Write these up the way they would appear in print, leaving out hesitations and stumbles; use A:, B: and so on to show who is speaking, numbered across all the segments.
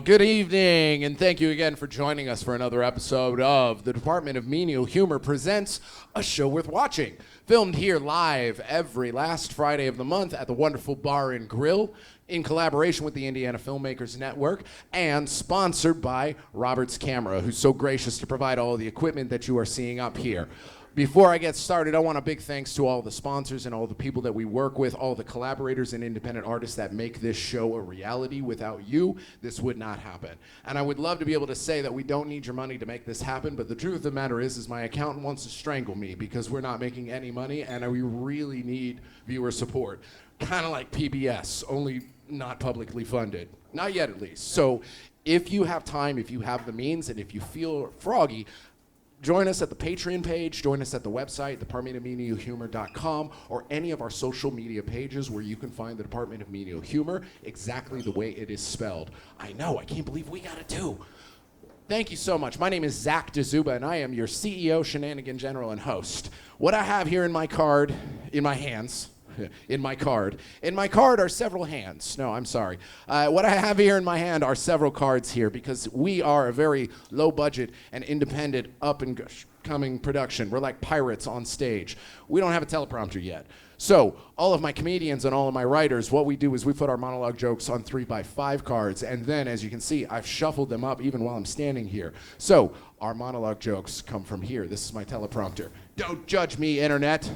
A: good evening, and thank you again for joining us for another episode of the Department of Menial Humor Presents A Show Worth Watching, filmed here live every last Friday of the month at the wonderful Bar and Grill in collaboration with the Indiana Filmmakers Network and sponsored by Robert's Camera, who's so gracious to provide all of the equipment that you are seeing up here. Before I get started, I want a big thanks to all the sponsors and all the people that we work with, all the collaborators and independent artists that make this show a reality. Without you, this would not happen. And I would love to be able to say that we don't need your money to make this happen, but the truth of the matter is my accountant wants to strangle me because we're not making any money and we really need viewer support. Kind of like PBS, only not publicly funded. Not yet, at least. So if you have time, if you have the means, and if you feel froggy, join us at the Patreon page, join us at the website, departmentofmenialhumor.com, or any of our social media pages where you can find the Department of Menial Humor exactly the way it is spelled. I know, I can't believe we got it too. Thank you so much. My name is Zach DeZuba, and I am your CEO, Shenanigan General, and host. What I have here in my card, in my hands, in my card are several hands. No, I'm sorry. What I have here in my hand are several cards here because we are a very low budget and independent up and coming production. We're like pirates on stage. We don't have a teleprompter yet. So all of my comedians and all of my writers, what we do is we put our monologue jokes on 3x5 cards, and then as you can see, I've shuffled them up even while I'm standing here. So our monologue jokes come from here. This is my teleprompter. Don't judge me, internet.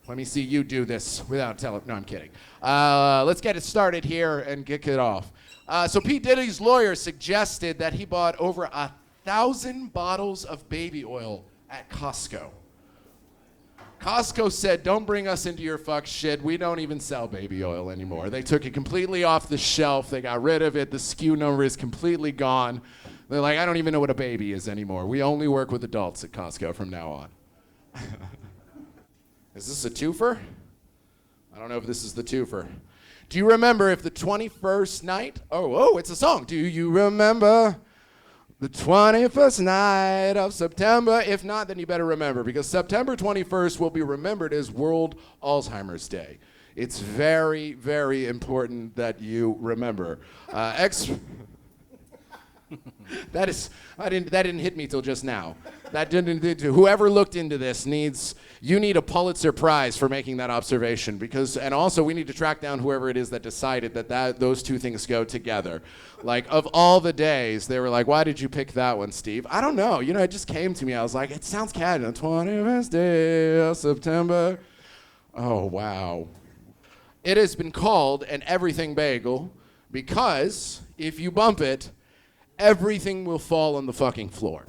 A: Let me see you do this without no, I'm kidding. Let's get it started here and kick it off. So P. Diddy's lawyer suggested that he bought over 1,000 bottles of baby oil at Costco. Costco said, don't bring us into your fuck shit. We don't even sell baby oil anymore. They took it completely off the shelf. They got rid of it. The SKU number is completely gone. They're like, I don't even know what a baby is anymore. We only work with adults at Costco from now on. Is this a twofer? I don't know if this is the twofer. Do you remember if the 21st night? Oh, it's a song. Do you remember the 21st night of September? If not, then you better remember, because September 21st will be remembered as World Alzheimer's Day. It's very, very important that you remember. That didn't hit me till just now. Whoever looked into this you need a Pulitzer Prize for making that observation, and also we need to track down whoever it is that decided that those two things go together. Like, of all the days, they were like, why did you pick that one, Steve? I don't know. It just came to me. I was like, it sounds catchy. The 21st day of September. Oh, wow. It has been called an everything bagel because if you bump it, everything will fall on the fucking floor.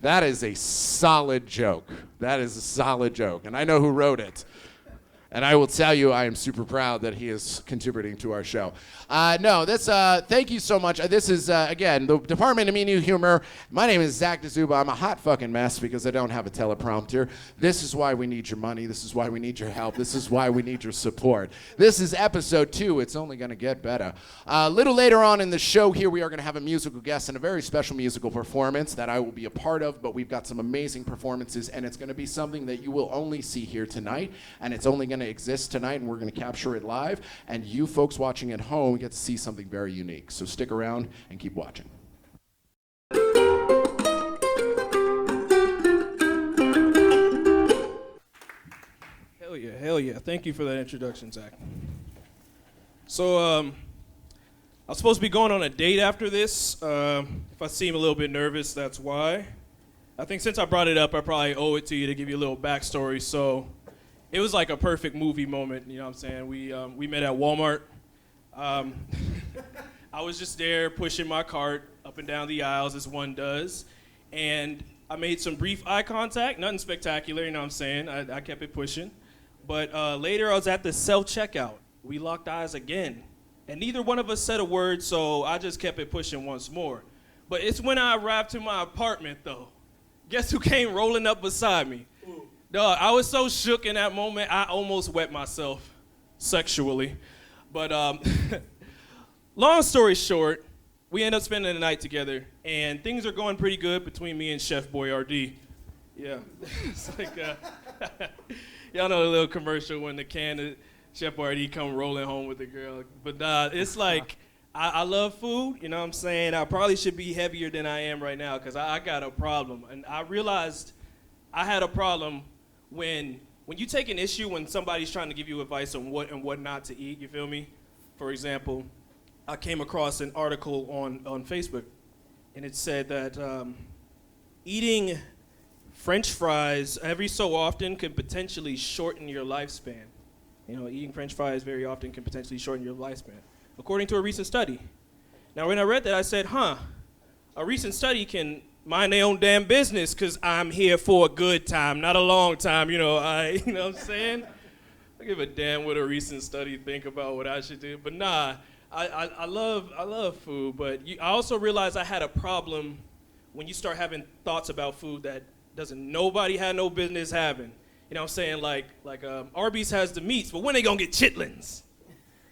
A: That is a solid joke. That is a solid joke. And I know who wrote it. And I will tell you, I am super proud that he is contributing to our show. Thank you so much. This is, again, the Department of Menial Humor. My name is Zach DeZuba. I'm a hot fucking mess because I don't have a teleprompter. This is why we need your money. This is why we need your help. This is why we need your support. This is episode 2. It's only going to get better. A little later on in the show here, we are going to have a musical guest and a very special musical performance that I will be a part of, but we've got some amazing performances, and it's going to be something that you will only see here tonight, and it's only going to exist tonight, and we're going to capture it live, and you folks watching at home get to see something very unique. So stick around and keep watching.
B: Hell yeah. Thank you for that introduction, Zach. So I was supposed to be going on a date after this. If I seem a little bit nervous, that's why. I think since I brought it up, I probably owe it to you to give you a little backstory. So it was like a perfect movie moment, you know what I'm saying? We met at Walmart. I was just there pushing my cart up and down the aisles as one does, and I made some brief eye contact, nothing spectacular, you know what I'm saying? I kept it pushing. But later I was at the self-checkout. We locked eyes again, and neither one of us said a word, so I just kept it pushing once more. But it's when I arrived to my apartment, though. Guess who came rolling up beside me? Dog, I was so shook in that moment, I almost wet myself sexually. But long story short, we end up spending the night together, and things are going pretty good between me and Chef Boyardee. Yeah, it's like, y'all know the little commercial when the can of Shepard, he come rolling home with the girl. But it's like, I love food, you know what I'm saying? I probably should be heavier than I am right now because I got a problem. And I realized I had a problem when you take an issue when somebody's trying to give you advice on what and what not to eat, you feel me? For example, I came across an article on Facebook, and it said that eating French fries every so often can potentially shorten your lifespan. You know, eating French fries very often can potentially shorten your lifespan, according to a recent study. Now, when I read that, I said, a recent study can mind their own damn business because I'm here for a good time, not a long time, you know what I'm saying? I give a damn what a recent study think about what I should do. But nah, I love food, but I also realized I had a problem when you start having thoughts about food that nobody had no business having. You know what I'm saying? Like Arby's has the meats, but when they gonna get chitlins?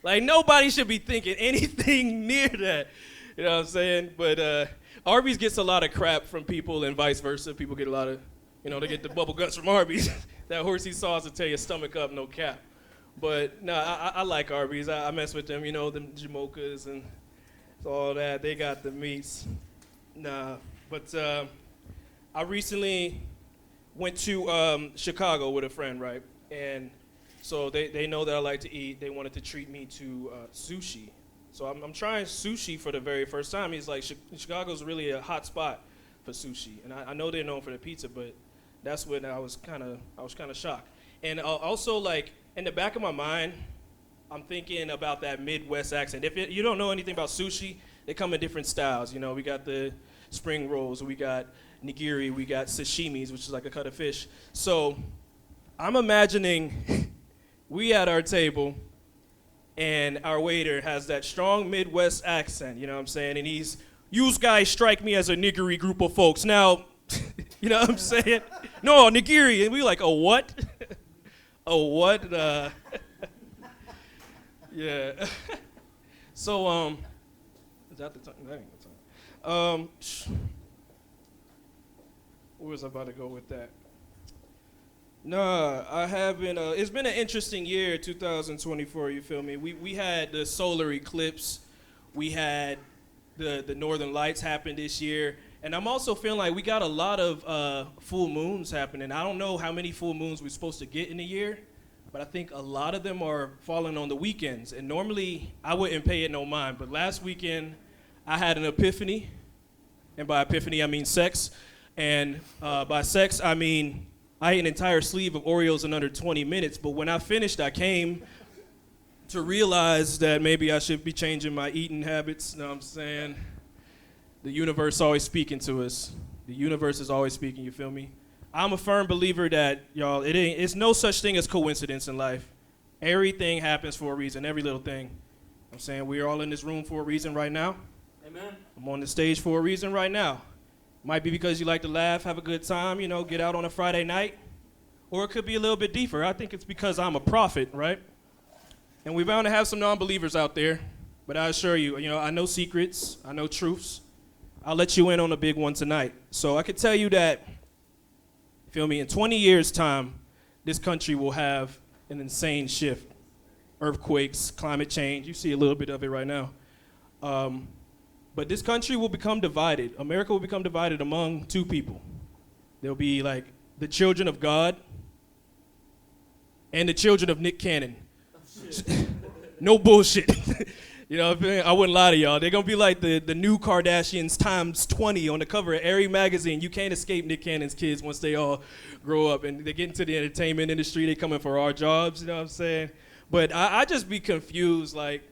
B: Like nobody should be thinking anything near that. You know what I'm saying? But Arby's gets a lot of crap from people and vice versa. People get a lot of, they get the bubble guts from Arby's. That horsey sauce will tear your stomach up, no cap. But no, I like Arby's. I mess with them, them Jamochas and all that. They got the meats. Nah, but I recently went to Chicago with a friend, right? And so they know that I like to eat. They wanted to treat me to sushi. So I'm trying sushi for the very first time. He's like, Chicago's really a hot spot for sushi. And I know they're known for the pizza, but that's when I was kind of shocked. And also, like, in the back of my mind, I'm thinking about that Midwest accent. If you don't know anything about sushi, they come in different styles. We got the spring rolls, we got nigiri, we got sashimis, which is like a cut of fish. So I'm imagining we at our table, and our waiter has that strong Midwest accent, you know what I'm saying? And you guys strike me as a niggery group of folks. Now, you know what I'm saying? No, nigiri. And we like, a what? A what? Yeah. So, is that the time? That ain't the time. Where was I about to go with that? Nah, I haven't. It's been an interesting year, 2024, you feel me? We had the solar eclipse. We had the Northern Lights happen this year. And I'm also feeling like we got a lot of full moons happening. I don't know how many full moons we're supposed to get in a year, but I think a lot of them are falling on the weekends. And normally, I wouldn't pay it no mind. But last weekend, I had an epiphany. And by epiphany, I mean sex. And by sex, I mean I ate an entire sleeve of Oreos in under 20 minutes, but when I finished, I came to realize that maybe I should be changing my eating habits. You know what I'm saying? The universe is always speaking to us. The universe is always speaking, you feel me? I'm a firm believer that, y'all, it's no such thing as coincidence in life. Everything happens for a reason, every little thing. I'm saying we're all in this room for a reason right now.
C: Amen.
B: I'm on the stage for a reason right now. Might be because you like to laugh, have a good time, get out on a Friday night. Or it could be a little bit deeper. I think it's because I'm a prophet, right? And we're bound to have some non-believers out there. But I assure you, I know secrets, I know truths. I'll let you in on a big one tonight. So I could tell you that, feel me, in 20 years' time, this country will have an insane shift. Earthquakes, climate change, you see a little bit of it right now. But this country will become divided. America will become divided among two people. There'll be like the children of God and the children of Nick Cannon. No bullshit. I wouldn't lie to y'all. They're going to be like the new Kardashians times 20 on the cover of every magazine. You can't escape Nick Cannon's kids once they all grow up and they get into the entertainment industry. They coming for our jobs, you know what I'm saying? But I just be confused, like,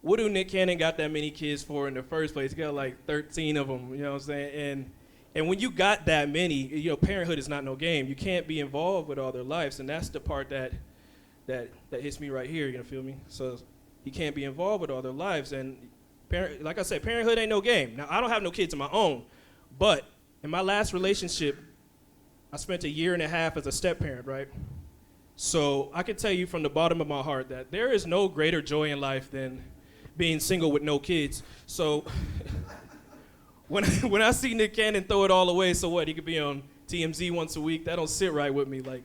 B: what do Nick Cannon got that many kids for in the first place? He got like 13 of them, you know what I'm saying? And when you got that many, parenthood is not no game. You can't be involved with all their lives, and that's the part that hits me right here, you feel me? So you can't be involved with all their lives, and like I said, parenthood ain't no game. Now, I don't have no kids of my own, but in my last relationship, I spent 1.5 years as a step-parent, right? So I can tell you from the bottom of my heart that there is no greater joy in life than being single with no kids. So when I see Nick Cannon throw it all away, so what? He could be on TMZ once a week. That don't sit right with me. Like,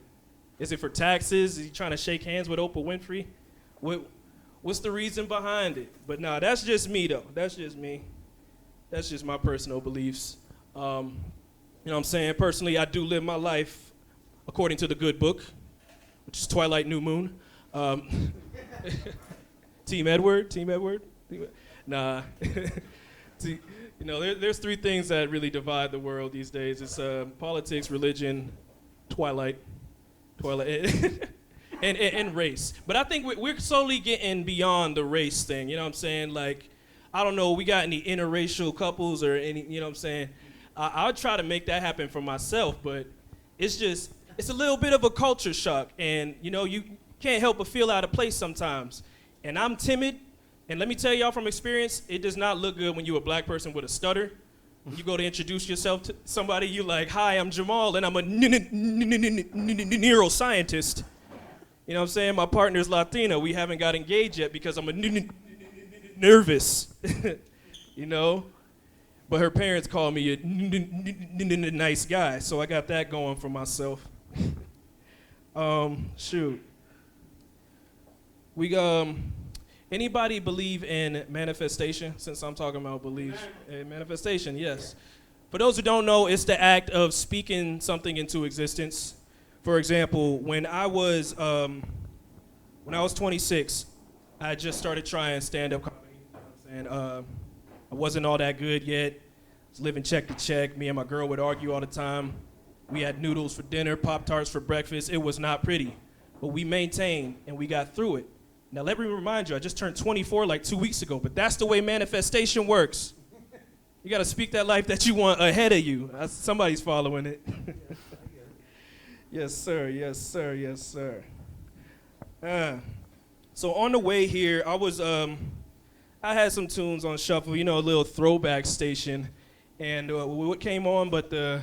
B: is it for taxes? Is he trying to shake hands with Oprah Winfrey? What's the reason behind it? But nah, that's just me though. That's just me. That's just my personal beliefs. You know what I'm saying? Personally, I do live my life according to the good book, which is Twilight New Moon. Team Edward. Nah. You know, there's three things that really divide the world these days. It's politics, religion, Twilight, and race. But I think we're slowly getting beyond the race thing. You know what I'm saying? Like, I don't know, we got any interracial couples or any, you know what I'm saying? I'll try to make that happen for myself, but it's a little bit of a culture shock. And, you know, you can't help but feel out of place sometimes. And I'm timid. And let me tell y'all from experience, it does not look good when you're a black person with a stutter. When you go to introduce yourself to somebody, you're like, hi, I'm Jamal, and I'm a neuroscientist. You know what I'm saying? My partner's Latina. We haven't got engaged yet because I'm nervous, you know? But her parents call me a nice guy, so I got that going for myself. Shoot. Anybody believe in manifestation? Since I'm talking about belief. Manifestation, yes. For those who don't know, it's the act of speaking something into existence. For example, when I was 26, I just started trying stand-up comedy. You know what I'm saying? I wasn't all that good yet. I was living check to check. Me and my girl would argue all the time. We had noodles for dinner, Pop-Tarts for breakfast. It was not pretty, but we maintained and we got through it. Now, let me remind you, I just turned 24 like 2 weeks ago, but that's the way manifestation works. You got to speak that life that you want ahead of you. Somebody's following it. Yes, sir. Yes, sir. Yes, sir. So on the way here, I had some tunes on shuffle, you know, a little throwback station, and what came on but the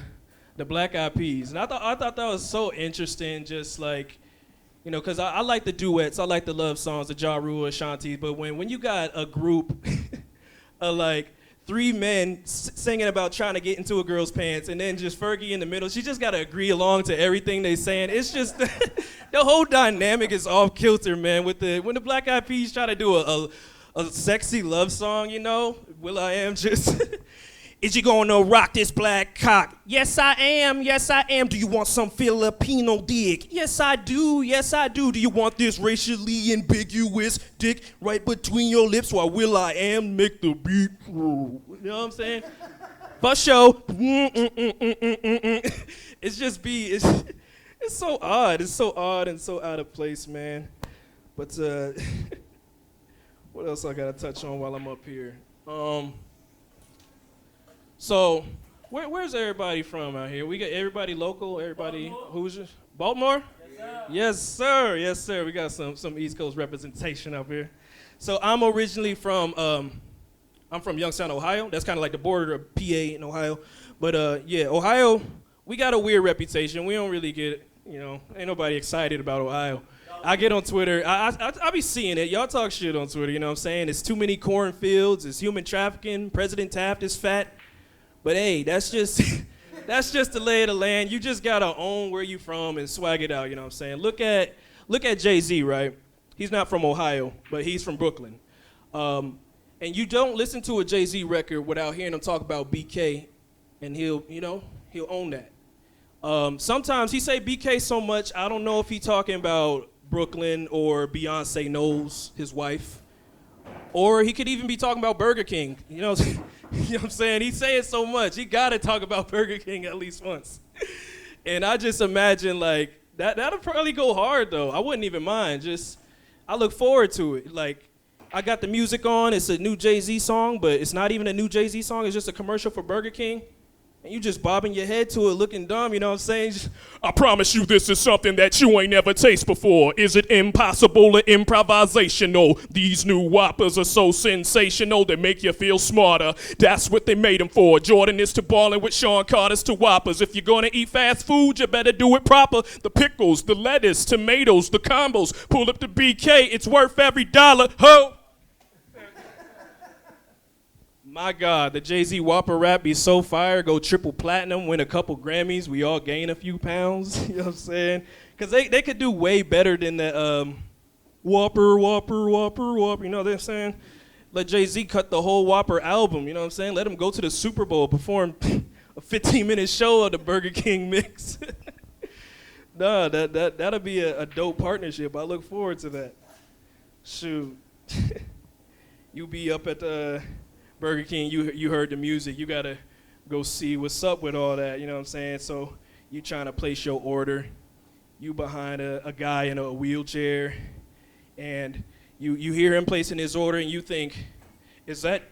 B: Black Eyed Peas, and I thought that was so interesting, just like, you know, because I like the duets, I like the love songs, the Ja Rule, Ashanti, but when you got a group of like 3 men singing about trying to get into a girl's pants, and then just Fergie in the middle, she just got to agree along to everything they saying. It's just, the whole dynamic is off kilter, man. When the Black Eyed Peas try to do a sexy love song, you know, will.i.am just... Is you gonna rock this black cock? Yes, I am. Yes, I am. Do you want some Filipino dick? Yes, I do. Yes, I do. Do you want this racially ambiguous dick right between your lips while will.i.am make the beat? You know what I'm saying? For sure. It's so odd. It's so odd and so out of place, man. But what else I gotta touch on while I'm up here? So, where's everybody from out here? We got everybody local, everybody Hoosiers? Baltimore? Yes, sir. Yes, sir. We got some East Coast representation up here. So I'm originally from Youngstown, Ohio. That's kind of like the border of PA and Ohio. But yeah, Ohio, we got a weird reputation. We don't really get, you know, ain't nobody excited about Ohio. I get on Twitter, I be seeing it. Y'all talk shit on Twitter, you know what I'm saying? It's too many cornfields, it's human trafficking, President Taft is fat. But hey, that's just the lay of the land. You just gotta own where you from and swag it out, you know what I'm saying? Look at Jay-Z, right? He's not from Ohio, but he's from Brooklyn. And you don't listen to a Jay-Z record without hearing him talk about BK, and he'll own that. Sometimes he say BK so much, I don't know if he talking about Brooklyn or Beyonce knows his wife. Or he could even be talking about Burger King. You know what I'm saying? He say it so much. He got to talk about Burger King at least once. And I just imagine, like, that'll probably go hard, though. I wouldn't even mind. Just, I look forward to it. Like, I got the music on. It's a new Jay-Z song, but it's not even a new Jay-Z song. It's just a commercial for Burger King. And you just bobbing your head to it looking dumb, you know what I'm saying? I promise you this is something that you ain't never tasted before. Is it impossible or improvisational? These new Whoppers are so sensational they make you feel smarter. That's what they made them for. Jordan is to ballin' with Sean Carter's to Whoppers. If you're gonna eat fast food, you better do it proper. The pickles, the lettuce, tomatoes, the combos. Pull up the BK, it's worth every dollar. Ho! My God, the Jay-Z Whopper rap be so fire, go triple platinum, win a couple Grammys, we all gain a few pounds, you know what I'm saying? Because they could do way better than the Whopper, Whopper, Whopper, Whopper. You know what I'm saying? Let Jay-Z cut the whole Whopper album. You know what I'm saying? Let him go to the Super Bowl, perform a 15-minute show of the Burger King mix. Nah, that'll be a dope partnership. I look forward to that. Shoot. You be up at the Burger King, you heard the music. You got to go see what's up with all that, you know what I'm saying? So you trying to place your order. You behind a guy in a wheelchair, and you hear him placing his order, and you think, is that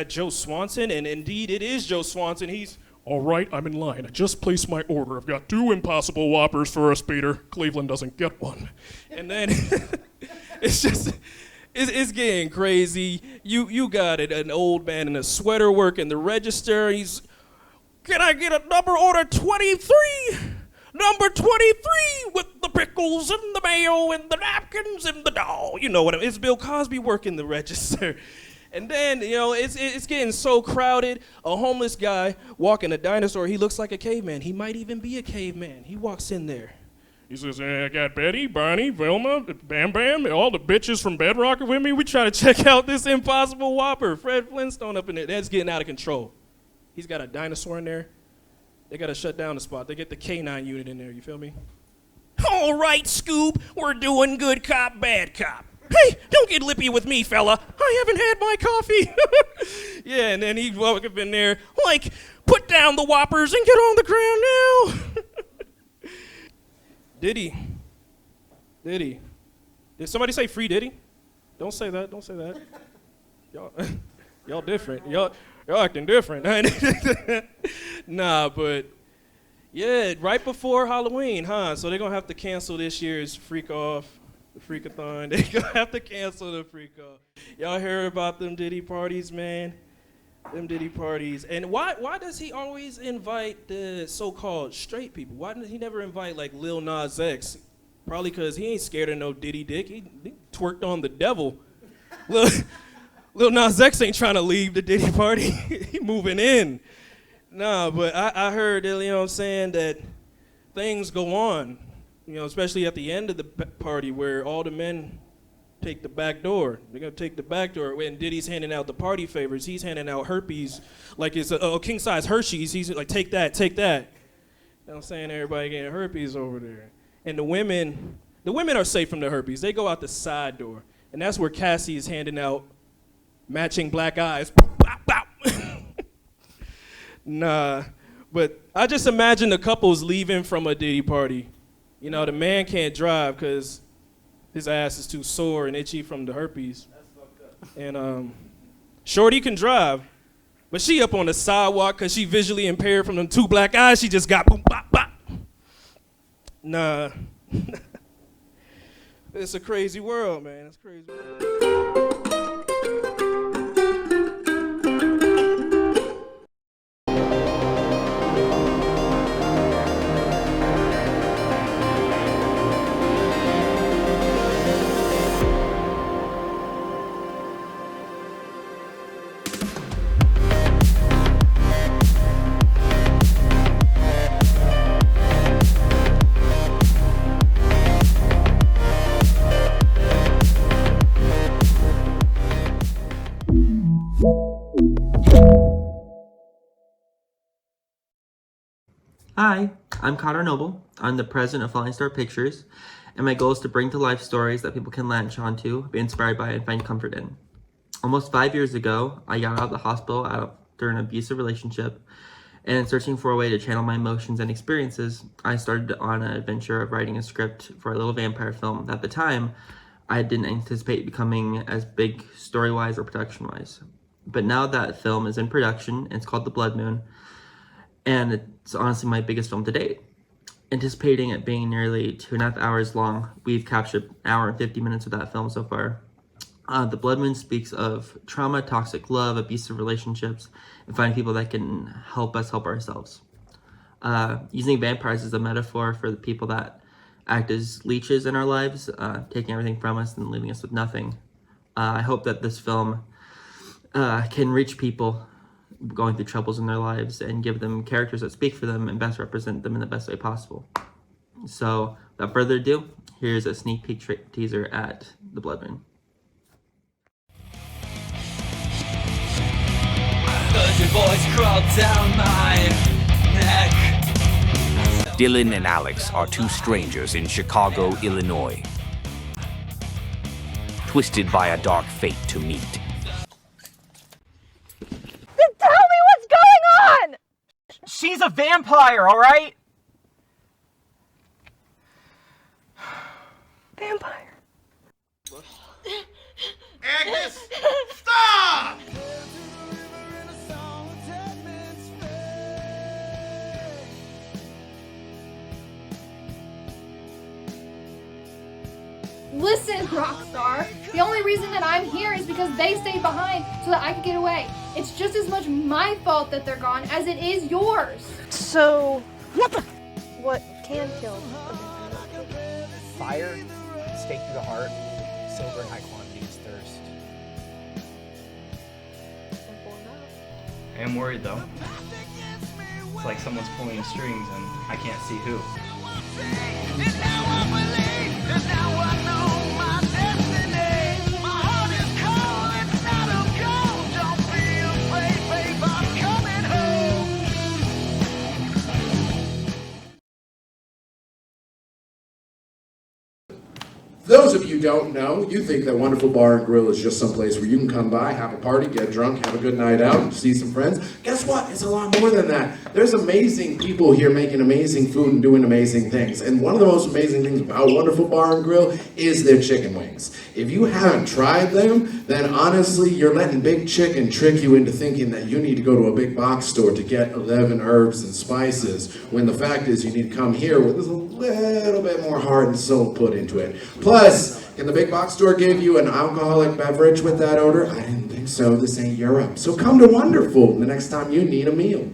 B: Joe Swanson? And indeed, it is Joe Swanson. He's, all right, I'm in line. I just placed my order. I've got 2 Impossible Whoppers for us, Peter. Cleveland doesn't get one. And then it's just, it's getting crazy. You got it, an old man in a sweater working the register. He's, can I get a number order 23? Number 23 with the pickles and the mayo and the napkins and the doll. You know what it's Bill Cosby working the register. And then, you know, it's getting so crowded. A homeless guy walking a dinosaur, he looks like a caveman. He might even be a caveman. He walks in there. He says, I got Betty, Bonnie, Vilma, Bam Bam, all the bitches from Bedrock with me. We try to check out this Impossible Whopper. Fred Flintstone up in there. That's getting out of control. He's got a dinosaur in there. They got to shut down the spot. They get the K9 unit in there, you feel me? All right, Scoob, we're doing good cop, bad cop. Hey, don't get lippy with me, fella. I haven't had my coffee. Yeah, and then he'd walk up in there, like, put down the Whoppers and get on the ground now. Diddy. Did somebody say free Diddy? Don't say that. Y'all different. Y'all acting different. Nah, but yeah, right before Halloween, huh? So they're gonna have to cancel this year's Freak Off, the Freakathon. They're gonna have to cancel the Freak Off. Y'all heard about them Diddy parties, man? Them Diddy parties. And why does he always invite the so-called straight people? Why does he never invite like Lil Nas X? Probably because he ain't scared of no Diddy dick. He twerked on the devil. Lil Nas X ain't trying to leave the Diddy party. He moving in. Nah, but I heard, you know what I'm saying, that things go on, you know, especially at the end of the party where all the men take the back door. They're going to take the back door. When Diddy's handing out the party favors, he's handing out herpes like it's a king-size Hershey's. He's like, take that. You know what I'm saying? Everybody getting herpes over there. And the women are safe from the herpes. They go out the side door. And that's where Cassie is handing out matching black eyes. Nah, but I just imagine the couples leaving from a Diddy party. You know, the man can't drive because his ass is too sore and itchy from the herpes. That's fucked up. And Shorty can drive, but she up on the sidewalk because she visually impaired from them 2 black eyes she just got. Boom, bop, bop. Nah. It's a crazy world, man. It's crazy.
C: Hi, I'm Connor Noble. I'm the president of Flying Star Pictures, and my goal is to bring to life stories that people can latch onto, be inspired by, and find comfort in. Almost 5 years ago, I got out of the hospital after an abusive relationship, and in searching for a way to channel my emotions and experiences, I started on an adventure of writing a script for a little vampire film that at the time, I didn't anticipate becoming as big story-wise or production-wise. But now that film is in production, it's called The Blood Moon, and it's honestly my biggest film to date. Anticipating it being nearly 2.5 hours long, we've captured an hour and 50 minutes of that film so far. The Blood Moon speaks of trauma, toxic love, abusive relationships, and finding people that can help us help ourselves. Using vampires as a metaphor for the people that act as leeches in our lives, taking everything from us and leaving us with nothing. I hope that this film can reach people going through troubles in their lives and give them characters that speak for them and best represent them in the best way possible. So, without further ado, here's a sneak peek teaser at the blood moon.
D: Your voice crawled down my neck.
E: Dylan and Alex are two strangers in Chicago, Illinois, twisted by a dark fate to meet.
F: Then tell me what's going on!
D: She's a vampire, all right?
F: Vampire.
G: Agnes, stop!
H: Listen, Rockstar. The only reason that I'm here is because they stayed behind so that I could get away. It's just as much my fault that they're gone as it is yours.
F: So, what can kill?
I: Fire, stake through the heart, silver in high quantities, thirst.
F: Simple enough.
J: I am worried though. It's like someone's pulling strings and I can't see who.
A: Those of you who don't know, you think that Wonderful Bar and Grill is just some place where you can come by, have a party, get drunk, have a good night out, see some friends. Guess what? It's a lot more than that. There's amazing people here making amazing food and doing amazing things. And one of the most amazing things about Wonderful Bar and Grill is their chicken wings. If you haven't tried them, then honestly, you're letting Big Chicken trick you into thinking that you need to go to a big box store to get 11 herbs and spices, when the fact is you need to come here with a little bit more heart and soul put into it. Plus, can the big box store give you an alcoholic beverage with that odor? I didn't think so. This ain't Europe. So come to Wonderful the next time you need a meal.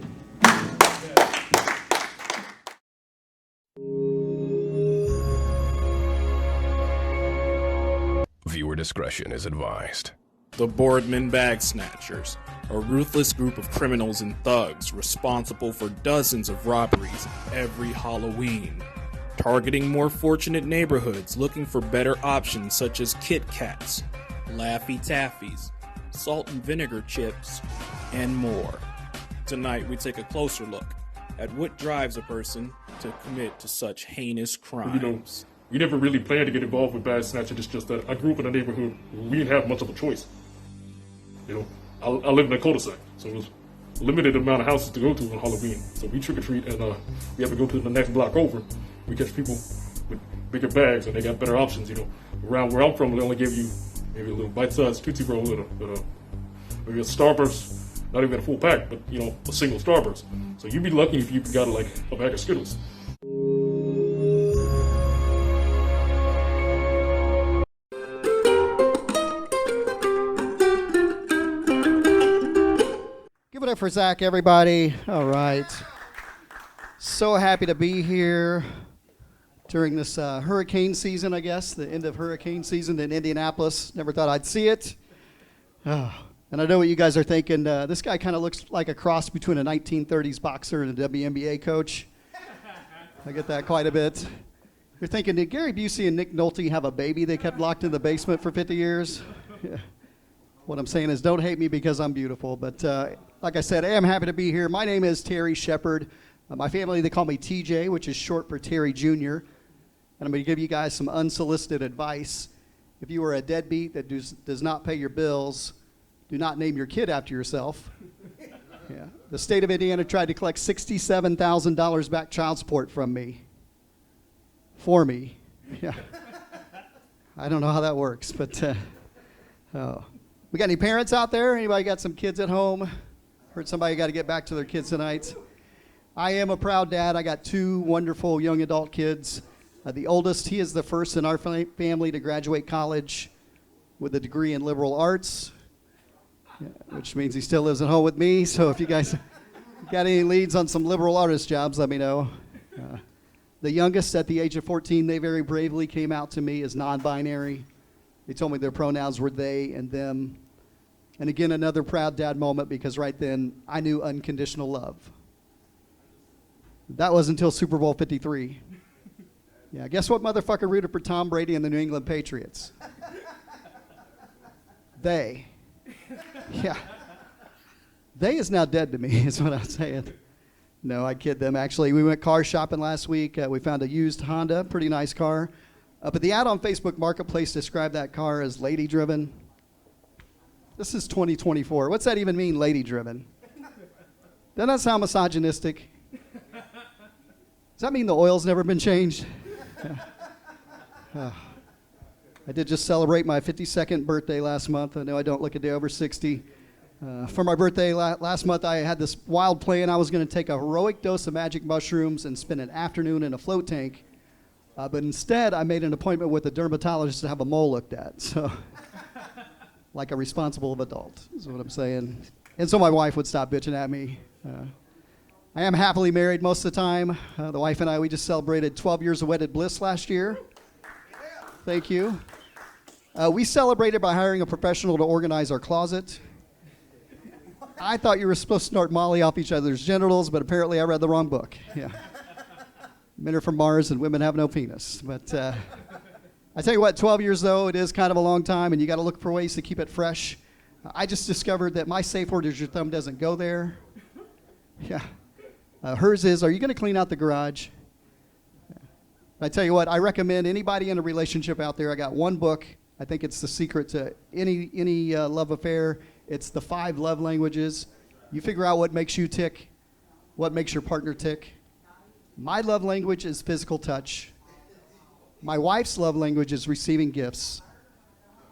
K: Viewer discretion is advised.
L: The Boardman Bag Snatchers, a ruthless group of criminals and thugs responsible for dozens of robberies every Halloween, targeting more fortunate neighborhoods looking for better options such as Kit Kats, Laffy Taffies, salt and vinegar chips, and more. Tonight we take a closer look at what drives a person to commit to such heinous crimes.
M: We never really planned to get involved with bag snatching. It's just that I grew up in a neighborhood where we didn't have much of a choice. I live in a cul-de-sac, so it was a limited amount of houses to go to on Halloween. So we trick-or-treat, and we have to go to the next block over. We catch people with bigger bags, and they got better options. Around where I'm from, they only give you maybe a little bite-sized Tootsie Roll, maybe a Starburst, not even a full pack, but a single Starburst. So you'd be lucky if you got like a bag of Skittles.
N: Give it up for Zach, everybody. All right. So happy to be here during this hurricane season, I guess, the end of hurricane season in Indianapolis. Never thought I'd see it. Oh, and I know what you guys are thinking. This guy kind of looks like a cross between a 1930s boxer and a WNBA coach. I get that quite a bit. You're thinking, did Gary Busey and Nick Nolte have a baby they kept locked in the basement for 50 years? Yeah. What I'm saying is, don't hate me because I'm beautiful. But like I said, I am happy to be here. My name is Terry Shepard. My family, they call me TJ, which is short for Terry Jr. And I'm going to give you guys some unsolicited advice. If you are a deadbeat that does not pay your bills, do not name your kid after yourself. Yeah. The state of Indiana tried to collect $67,000 back child support from me. For me. Yeah. I don't know how that works, but oh. We got any parents out there? Anybody got some kids at home? Heard somebody got to get back to their kids tonight. I am a proud dad. I got two wonderful young adult kids. The oldest, he is the first in our family to graduate college with a degree in liberal arts, which means he still lives at home with me. So if you guys got any leads on some liberal artist jobs, let me know. The youngest, at the age of 14, they very bravely came out to me as non-binary. They told me their pronouns were they and them. And again, another proud dad moment, because right then I knew unconditional love. That was until Super Bowl 53. Yeah, guess what motherfucker rooted for Tom Brady and the New England Patriots? They. Yeah. They is now dead to me, is what I'm saying. No, I kid them. Actually, we went car shopping last week. We found a used Honda, pretty nice car. But the ad on Facebook Marketplace described that car as lady-driven. This is 2024. What's that even mean, lady-driven? Doesn't that sound misogynistic? Does that mean the oil's never been changed? I did just celebrate my 52nd birthday last month. I know I don't look a day over 60. For my birthday last month, I had this wild plan. I was going to take a heroic dose of magic mushrooms and spend an afternoon in a float tank. But instead, I made an appointment with a dermatologist to have a mole looked at. So, like a responsible adult, is what I'm saying. And so my wife would stop bitching at me. I am happily married most of the time. The wife and I, we just celebrated 12 years of wedded bliss last year. Thank you. We celebrated by hiring a professional to organize our closet. I thought you were supposed to snort Molly off each other's genitals, but apparently I read the wrong book. Yeah. Men are from Mars and women have no penis. But I tell you what, 12 years though, it is kind of a long time, and you got to look for ways to keep it fresh. I just discovered that my safe word is your thumb doesn't go there. Yeah. Hers is, are you going to clean out the garage? I tell you what, I recommend anybody in a relationship out there. I got one book. I think it's the secret to any love affair. It's the 5 love languages. You figure out what makes you tick, what makes your partner tick. My love language is physical touch. My wife's love language is receiving gifts.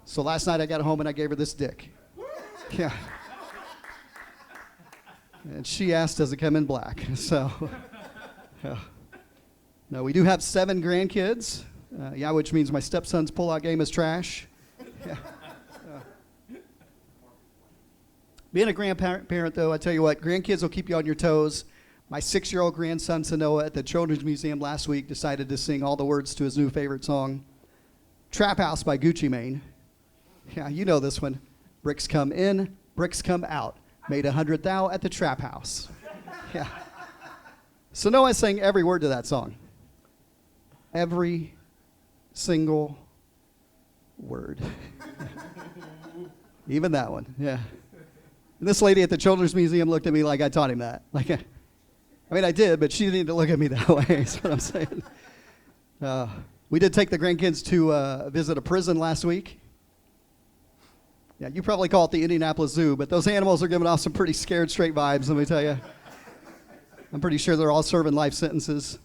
N: So last night I got home and I gave her this dick. Yeah. And she asked, does it come in black? So, no, we do have 7 grandkids. Which means my stepson's pull-out game is trash. Yeah. Being a grandparent, though, I tell you what, grandkids will keep you on your toes. My 6-year-old grandson, Sanoa, at the Children's Museum last week decided to sing all the words to his new favorite song, Trap House by Gucci Mane. Yeah, you know this one. Bricks come in, bricks come out. Made 100 thou at the trap house. Yeah. Sanoa sang every word to that song. Every single word. Even that one, yeah. And this lady at the Children's Museum looked at me like I taught him that. I did, but she didn't need to look at me that way, is what I'm saying. We did take the grandkids to visit a prison last week. Yeah, you probably call it the Indianapolis Zoo, but those animals are giving off some pretty scared straight vibes, let me tell you. I'm pretty sure they're all serving life sentences.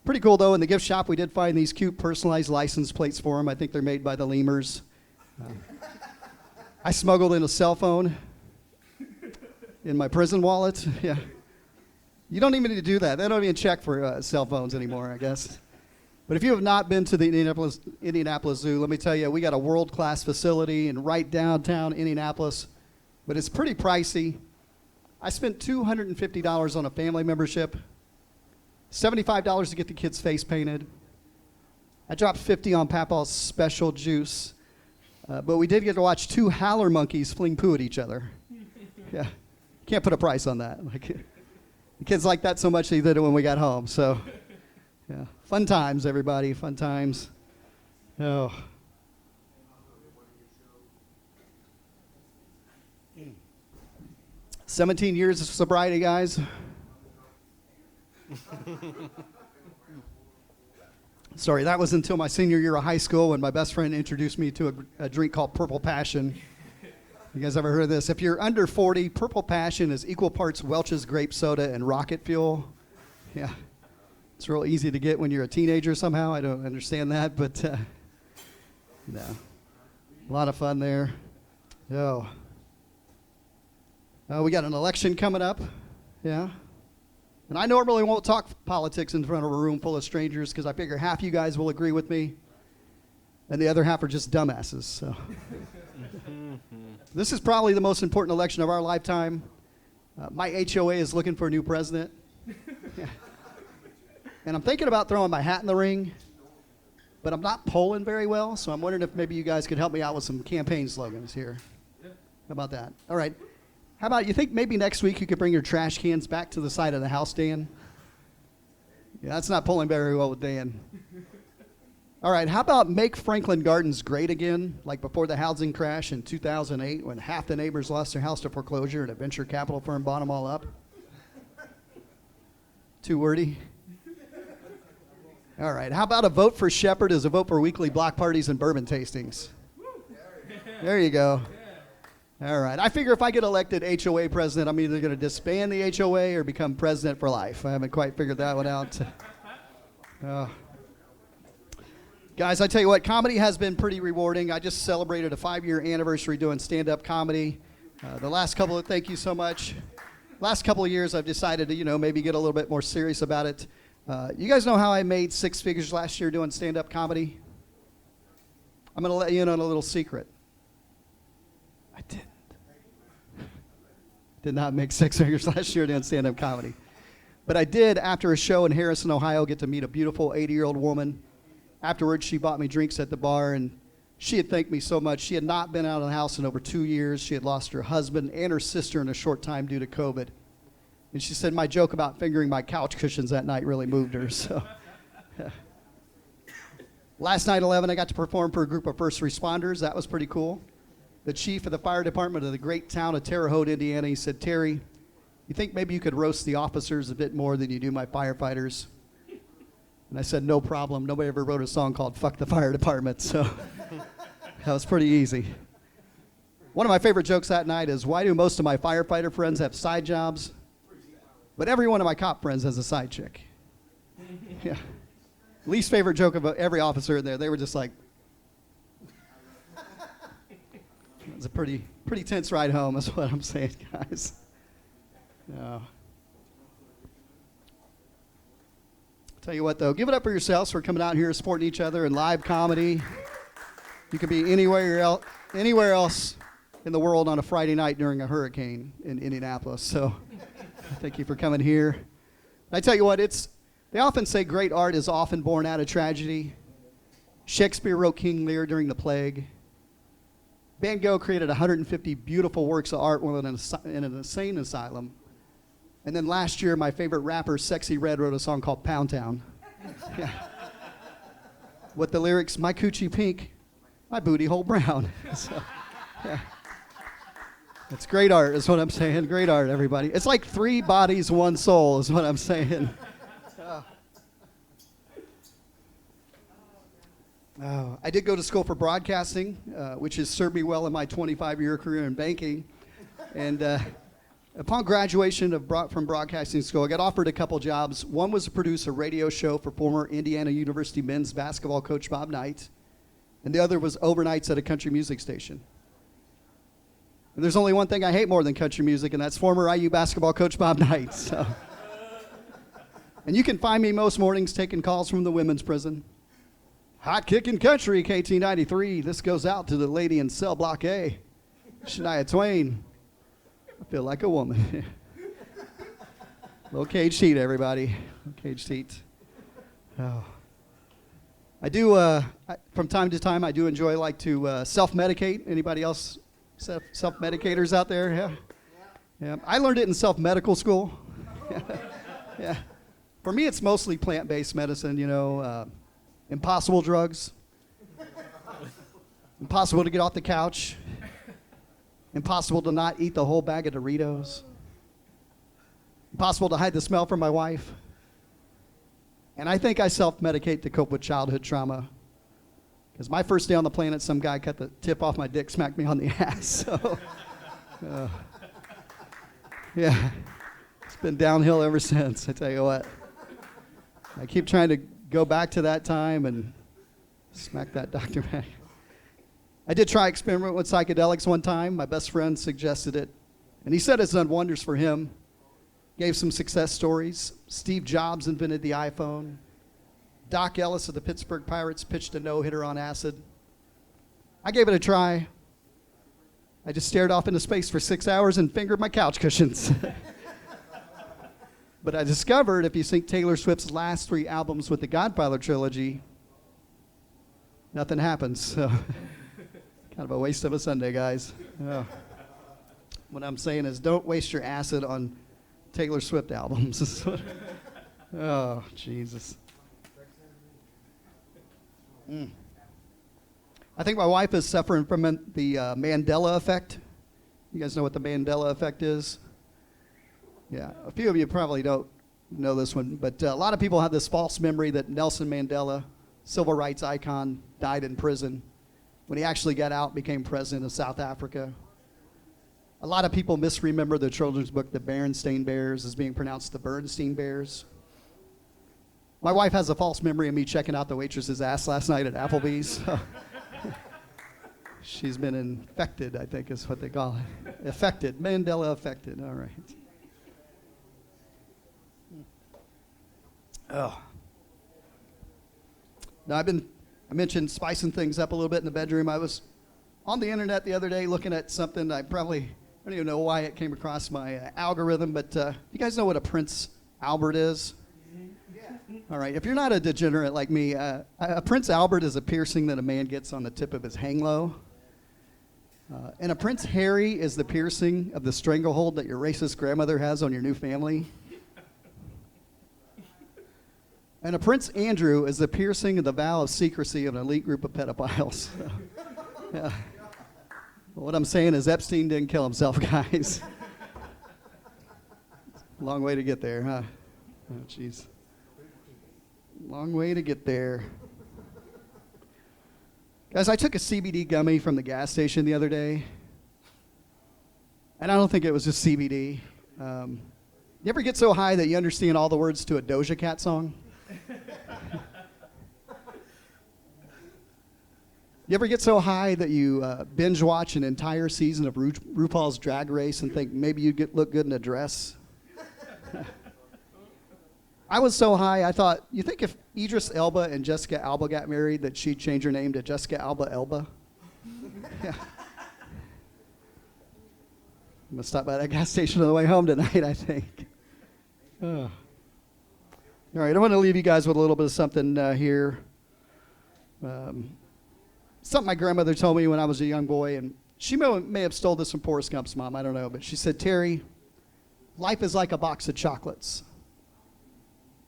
N: Pretty cool, though. In the gift shop, we did find these cute personalized license plates for them. I think they're made by the lemurs. I smuggled in a cell phone in my prison wallet. Yeah. You don't even need to do that. They don't even check for cell phones anymore, I guess. But if you have not been to the Indianapolis Zoo, let me tell you, we got a world-class facility in right downtown Indianapolis, but it's pretty pricey. I spent $250 on a family membership, $75 to get the kids' face painted. I dropped $50 on Papaw's special juice, but we did get to watch 2 howler monkeys fling poo at each other. Yeah, can't put a price on that. The kids liked that so much they did it when we got home. So, yeah, fun times, everybody, fun times. Oh. 17 years of sobriety, guys. Sorry, that was until my senior year of high school when my best friend introduced me to a drink called Purple Passion. You guys ever heard of this? If you're under 40, Purple Passion is equal parts Welch's grape soda and rocket fuel. Yeah. It's real easy to get when you're a teenager somehow. I don't understand that, but no. A lot of fun there. Oh. We got an election coming up. Yeah. And I normally won't talk politics in front of a room full of strangers because I figure half you guys will agree with me and the other half are just dumbasses. So. This is probably the most important election of our lifetime. My HOA is looking for a new president. Yeah. And I'm thinking about throwing my hat in the ring, but I'm not polling very well, so I'm wondering if maybe you guys could help me out with some campaign slogans here. How about that? All right. How about you think maybe next week you could bring your trash cans back to the side of the house, Dan? Yeah, that's not polling very well with Dan. All right, how about make Franklin Gardens great again, like before the housing crash in 2008 when half the neighbors lost their house to foreclosure and a venture capital firm bought them all up? Too wordy? All right, how about a vote for Shepard is a vote for weekly block parties and bourbon tastings? There you go. All right, I figure if I get elected HOA president, I'm either going to disband the HOA or become president for life. I haven't quite figured that one out. Guys, I tell you what, comedy has been pretty rewarding. I just celebrated a 5-year anniversary doing stand-up comedy. Thank you so much. Last couple of years, I've decided to, maybe get a little bit more serious about it. You guys know how I made 6 figures last year doing stand-up comedy? I'm going to let you in on a little secret. I didn't. Did not make 6 figures last year doing stand-up comedy. But I did, after a show in Harrison, Ohio, get to meet a beautiful 80-year-old woman. Afterwards, she bought me drinks at the bar, and she had thanked me so much. She had not been out of the house in over 2 years. She had lost her husband and her sister in a short time due to COVID. And she said my joke about fingering my couch cushions that night really moved her. So, Last night, 11, I got to perform for a group of first responders. That was pretty cool. The chief of the fire department of the great town of Terre Haute, Indiana, he said, "Terry, you think maybe you could roast the officers a bit more than you do my firefighters?" And I said, no problem. Nobody ever wrote a song called Fuck the Fire Department, so that was pretty easy. One of my favorite jokes that night is, why do most of my firefighter friends have side jobs, but every one of my cop friends has a side chick? Yeah. Least favorite joke of every officer in there, they were just like, it was a pretty tense ride home, is what I'm saying, guys. No. Tell you what, though, give it up for yourselves for coming out here supporting each other in live comedy. You could be anywhere else in the world on a Friday night during a hurricane in Indianapolis. So thank you for coming here. I tell you what, they often say great art is often born out of tragedy. Shakespeare wrote King Lear during the plague. Van Gogh created 150 beautiful works of art while in an insane asylum. And then last year, my favorite rapper, Sexy Red, wrote a song called Pound Town. Yeah. With the lyrics, my coochie pink, my booty hole brown. So, yeah. It's great art, is what I'm saying. Great art, everybody. It's like 3 bodies, 1 soul, is what I'm saying. I did go to school for broadcasting, which has served me well in my 25-year career in banking. And upon graduation from broadcasting school, I got offered a couple jobs. One was to produce a radio show for former Indiana University men's basketball coach Bob Knight, and the other was overnights at a country music station. And there's only one thing I hate more than country music, and that's former IU basketball coach Bob Knight. So. And you can find me most mornings taking calls from the women's prison. Hot kicking country, KT93. This goes out to the lady in cell block A, Shania Twain. I feel like a woman. Little cage heat, everybody. Little cage heat. Oh. I do, from time to time, I do enjoy to self-medicate. Anybody else self-medicators out there? Yeah. Yeah. I learned it in self-medical school. Yeah. For me, it's mostly plant-based medicine, impossible drugs. Impossible to get off the couch. Impossible to not eat the whole bag of Doritos. Impossible to hide the smell from my wife. And I think I self-medicate to cope with childhood trauma. Because my first day on the planet, some guy cut the tip off my dick, smacked me on the ass. So, yeah, it's been downhill ever since, I tell you what. I keep trying to go back to that time and smack that doctor back. I did try experiment with psychedelics one time. My best friend suggested it. And he said it's done wonders for him. Gave some success stories. Steve Jobs invented the iPhone. Doc Ellis of the Pittsburgh Pirates pitched a no-hitter on acid. I gave it a try. I just stared off into space for 6 hours and fingered my couch cushions. But I discovered if you sync Taylor Swift's last 3 albums with the Godfather trilogy, nothing happens. So, kind of a waste of a Sunday, guys. Oh. What I'm saying is don't waste your acid on Taylor Swift albums. Oh, Jesus. I think my wife is suffering from the Mandela effect. You guys know what the Mandela effect is? Yeah, a few of you probably don't know this one, but a lot of people have this false memory that Nelson Mandela, civil rights icon, died in prison when he actually got out and became president of South Africa. A lot of people misremember the children's book, The Berenstain Bears, as being pronounced the Bernstein Bears. My wife has a false memory of me checking out the waitress's ass last night at Applebee's. She's been infected, I think is what they call it. Affected, Mandela affected, all right. Oh. Now I mentioned spicing things up a little bit in the bedroom. I was on the internet the other day looking at something I don't even know why it came across my algorithm, but you guys know what a Prince Albert is? All right, if you're not a degenerate like me, a Prince Albert is a piercing that a man gets on the tip of his hang low. And a Prince Harry is the piercing of the stranglehold that your racist grandmother has on your new family. And a Prince Andrew is the piercing of the vow of secrecy of an elite group of pedophiles. Yeah. Well, what I'm saying is Epstein didn't kill himself, guys. Long way to get there, huh? Oh, jeez. Long way to get there. Guys, I took a CBD gummy from the gas station the other day. And I don't think it was just CBD. You ever get so high that you understand all the words to a Doja Cat song? You ever get so high that you binge watch an entire season of RuPaul's Drag Race and think maybe you'd look good in a dress? I was so high, I thought, you think if Idris Elba and Jessica Alba got married that she'd change her name to Jessica Alba Elba? Yeah. I'm going to stop by that gas station on the way home tonight, I think. All right, I want to leave you guys with a little bit of something here. Something my grandmother told me when I was a young boy, and she may have stole this from Forrest Gump's mom, I don't know, but she said, Terry, life is like a box of chocolates.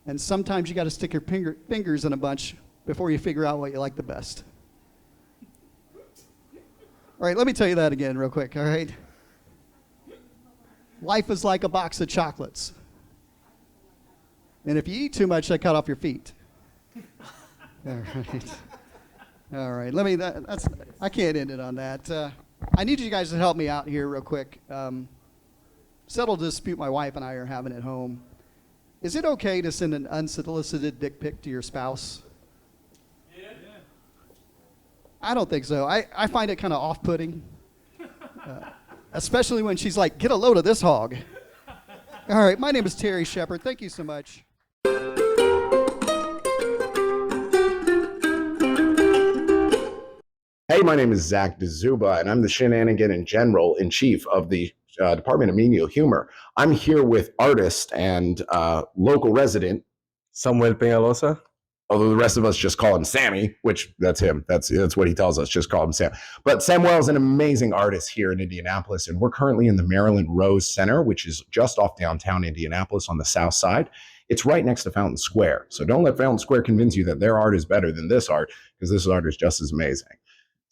N: And sometimes you got to stick your fingers in a bunch before you figure out what you like the best. All right, let me tell you that again real quick, all right? Life is like a box of chocolates. And if you eat too much, they cut off your feet. All right. All right, I can't end it on that. I need you guys to help me out here real quick. Settled a dispute my wife and I are having at home. Is it okay to send an unsolicited dick pic to your spouse? Yeah. I don't think so. I find it kind of off-putting, especially when she's like, get a load of this hog. All right, my name is Terry Shepard. Thank you so much.
A: Hey, my name is Zach DeZuba, and I'm the Shenanigan and General in Chief of the Department of Menial Humor. I'm here with artist and local resident
O: Samuel Penaloza.
A: Although the rest of us just call him Sammy, which that's him. That's what he tells us. Just call him Sam. But Samuel is an amazing artist here in Indianapolis, and we're currently in the Maryland Rose Center, which is just off downtown Indianapolis on the south side. It's right next to Fountain Square. So don't let Fountain Square convince you that their art is better than this art, because this art is just as amazing.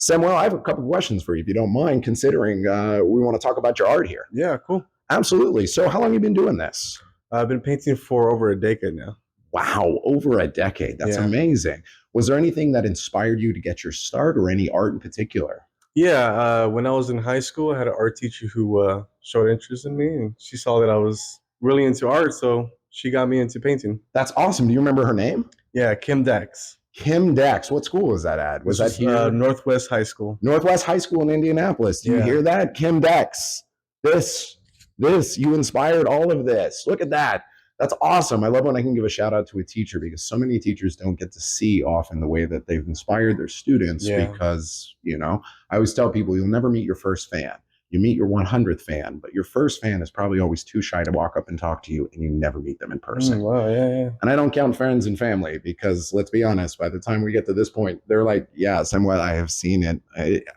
A: Samuel, I have a couple of questions for you, if you don't mind, considering we want to talk about your art here.
O: Yeah, cool.
A: Absolutely. So how long have you been doing this?
O: I've been painting for over a decade now.
A: Wow, over a decade. That's amazing. Was there anything that inspired you to get your start, or any art in particular?
O: Yeah, when I was in high school, I had an art teacher who showed interest in me, and she saw that I was really into art, so she got me into painting.
A: That's awesome. Do you remember her name?
O: Yeah, Kim Dax.
A: Kim Dax. What school was that at? Was that here?
O: Northwest High School.
A: Northwest High School in Indianapolis. Do you hear that? Kim Dax. This, you inspired all of this. Look at that. That's awesome. I love when I can give a shout out to a teacher, because so many teachers don't get to see often the way that they've inspired their students, because, I always tell people, you'll never meet your first fan. You meet your 100th fan, but your first fan is probably always too shy to walk up and talk to you, and you never meet them in person.
O: Wow, yeah.
A: And I don't count friends and family, because let's be honest, by the time we get to this point, they're like, yeah, somewhat I have seen it.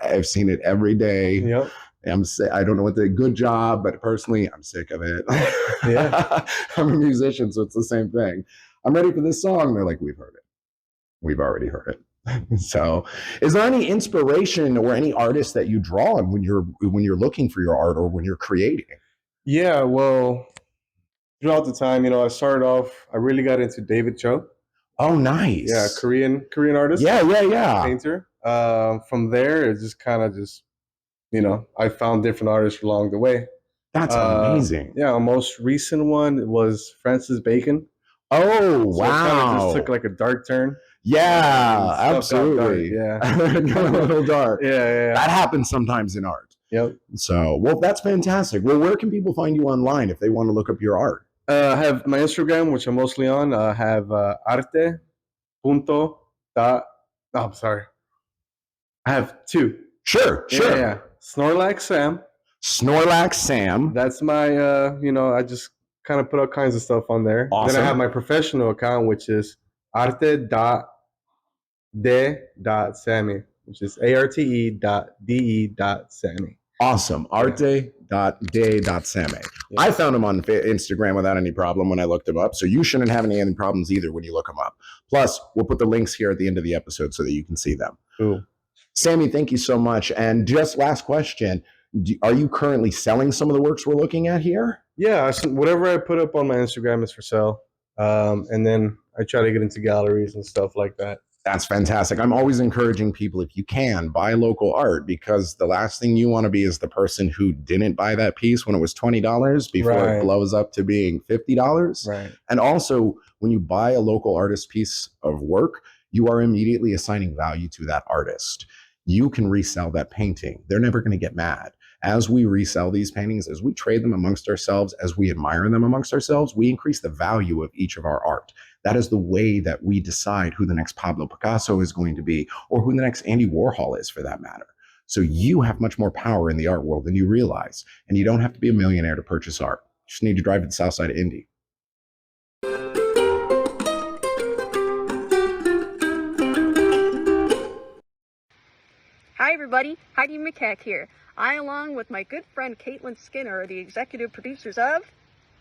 A: I've seen it every day.
O: Yep.
A: I don't know what the good job, but personally, I'm sick of it.
O: Yeah.
A: I'm a musician, so it's the same thing. I'm ready for this song. They're like, we've heard it. We've already heard it.
P: So, is there any inspiration or any artist that you draw on when you're looking for your art or when you're creating?
O: Yeah, well, throughout the time, I started off. I really got into David Cho.
P: Oh, nice.
O: Yeah, Korean artist.
P: Yeah.
O: Painter. From there, it just kind of I found different artists along the way.
P: That's amazing.
O: Yeah, our most recent one was Francis Bacon.
P: Oh,
O: So it kind of just took like a dark turn.
P: Yeah, absolutely.
O: Dark, yeah.
P: Got a little dark.
O: Yeah.
P: That happens sometimes in art.
O: Yep.
P: So, well, that's fantastic. Well, where can people find you online if they want to look up your art?
O: I have my Instagram, which I'm mostly on. I have arte punto dot. Oh, I'm sorry. I have two.
P: Sure.
O: Yeah. Snorlax Sam. That's my, I just kind of put all kinds of stuff on there.
P: Awesome.
O: Then I have my professional account, which is arte.de.sammy, which is arte.de.sammy.
P: Awesome. Arte.de.sammy. Yeah. I found him on Instagram without any problem when I looked him up. So you shouldn't have any problems either when you look him up. Plus, we'll put the links here at the end of the episode so that you can see them.
O: Cool.
P: Sammy, thank you so much. And just last question. Are you currently selling some of the works we're looking at here?
O: Yeah. Whatever I put up on my Instagram is for sale. And then I try to get into galleries and stuff like that.
P: That's fantastic. I'm always encouraging people, if you can, buy local art, because the last thing you want to be is the person who didn't buy that piece when it was $20 before it blows up to being $50.
O: Right.
P: And also, when you buy a local artist piece of work, you are immediately assigning value to that artist. You can resell that painting. They're never going to get mad. As we resell these paintings, as we trade them amongst ourselves, as we admire them amongst ourselves, we increase the value of each of our art. That is the way that we decide who the next Pablo Picasso is going to be, or who the next Andy Warhol is, for that matter. So you have much more power in the art world than you realize. And you don't have to be a millionaire to purchase art. You just need to drive to the south side of Indy.
Q: Hi everybody, Heidi Mikac here. I, along with my good friend Caitlin Skinner, are the executive producers of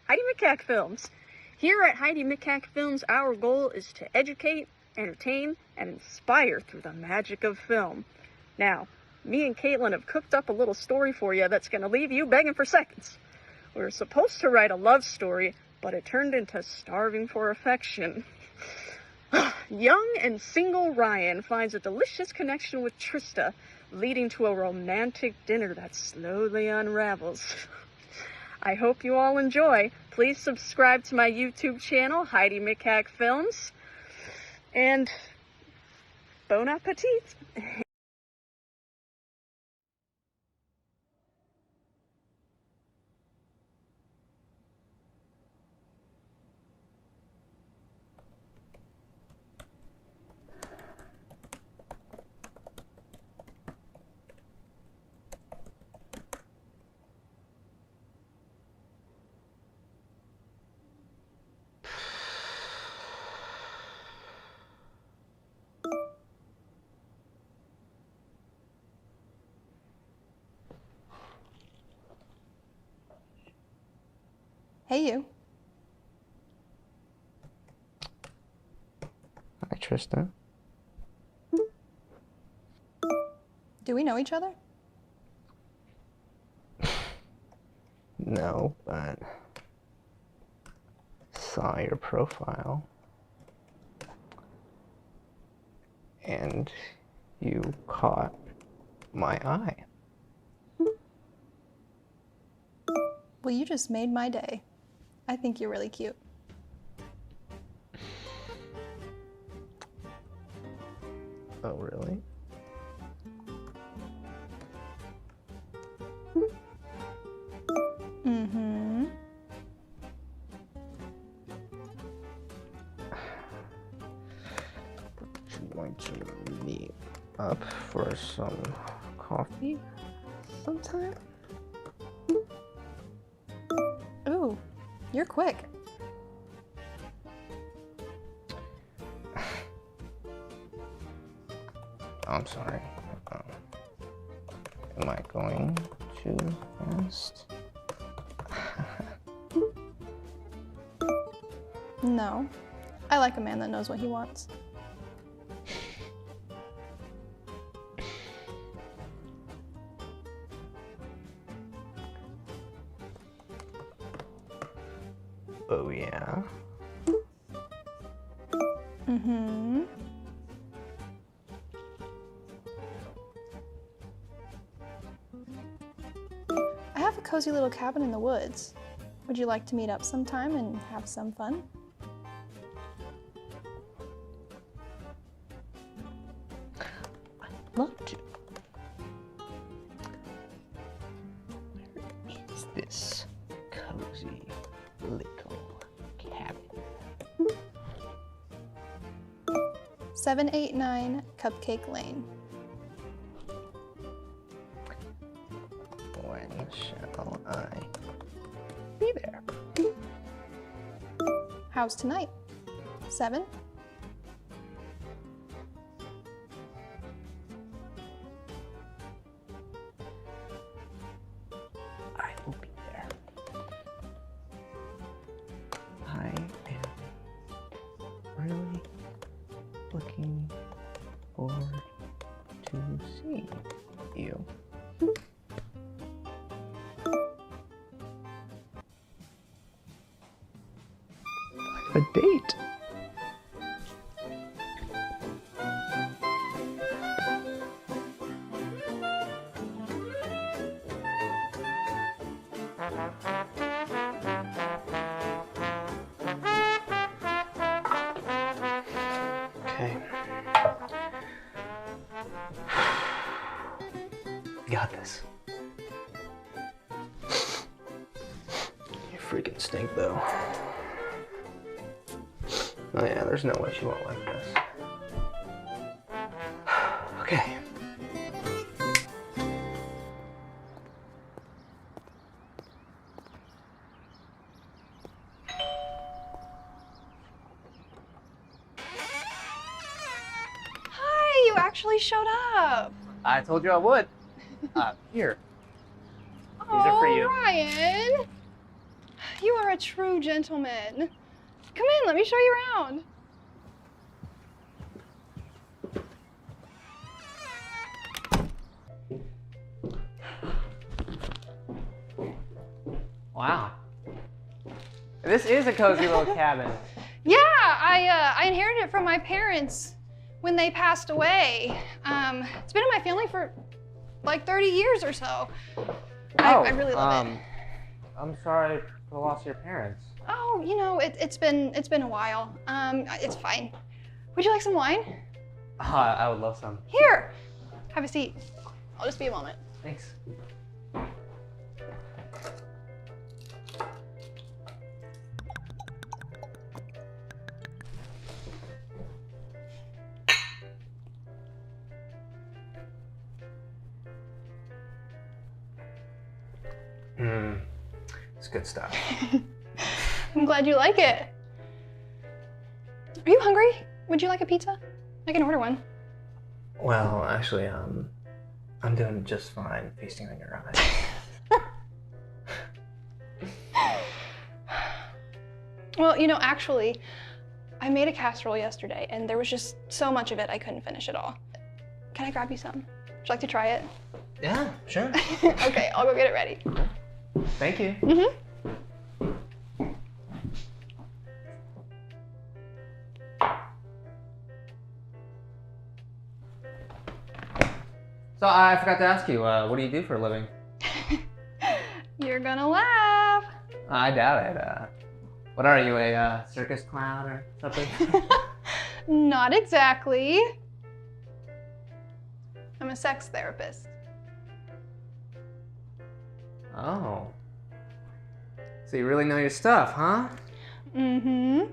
Q: Heidi Mikac Films. Here at Heidi Mikac Films, our goal is to educate, entertain, and inspire through the magic of film. Now, me and Caitlin have cooked up a little story for you that's going to leave you begging for seconds. We were supposed to write a love story, but it turned into starving for affection. Young and single Ryan finds a delicious connection with Trista, leading to a romantic dinner that slowly unravels. I hope you all enjoy. Please subscribe to my YouTube channel, Heidi Mikac Films, and bon appetit.
R: Hey, you.
C: Hi, Trista.
R: Do we know each other?
C: No, but saw your profile. And you caught my eye.
R: Well, you just made my day. I think you're really cute.
C: Oh, really?
R: Mm-hmm.
C: You want to meet up for some coffee sometime?
R: Ooh, you're quick.
C: I'm sorry. Am I going too fast?
R: No. I like a man that knows what he wants.
I: Oh, yeah.
R: Mm-hmm. I have a cozy little cabin in the woods. Would you like to meet up sometime and have some fun?
I: I'd love to. Where is this cozy little cabin?
R: 789 Cupcake Lane.
I: When shall I be there?
R: How's tonight? 7?
I: I will be there. I am really looking forward to seeing you. A date. Okay. Got this. You freaking stink, though. Oh yeah, there's no way she won't like this. Okay.
R: Hi, you actually showed up.
I: I told you I would. Here. These are for you.
R: Ryan. You are a true gentleman. Come in, let me show you around.
I: Wow. This is a cozy little cabin.
R: Yeah, I inherited it from my parents when they passed away. It's been in my family for like 30 years or so. I really love it.
I: I'm sorry for the loss of your parents.
R: Oh, you know, it's been a while. It's fine. Would you like some wine?
I: I would love some.
R: Here, have a seat. I'll just be a moment.
I: Thanks. It's good stuff.
R: I'm glad you like it. Are you hungry? Would you like a pizza? I can order one.
I: Well, actually, I'm doing just fine feasting on your eyes.
R: Well, you know, actually, I made a casserole yesterday, and there was just so much of it I couldn't finish it all. Can I grab you some? Would you like to try it?
I: Yeah, sure.
R: Okay, I'll go get it ready.
I: Thank you.
R: Mm-hmm.
I: So I forgot to ask you, what do you do for a living?
R: You're gonna laugh.
I: I doubt it. What are you, a circus clown or something?
R: Not exactly. I'm a sex therapist.
I: Oh. So you really know your stuff, huh?
R: Mm-hmm.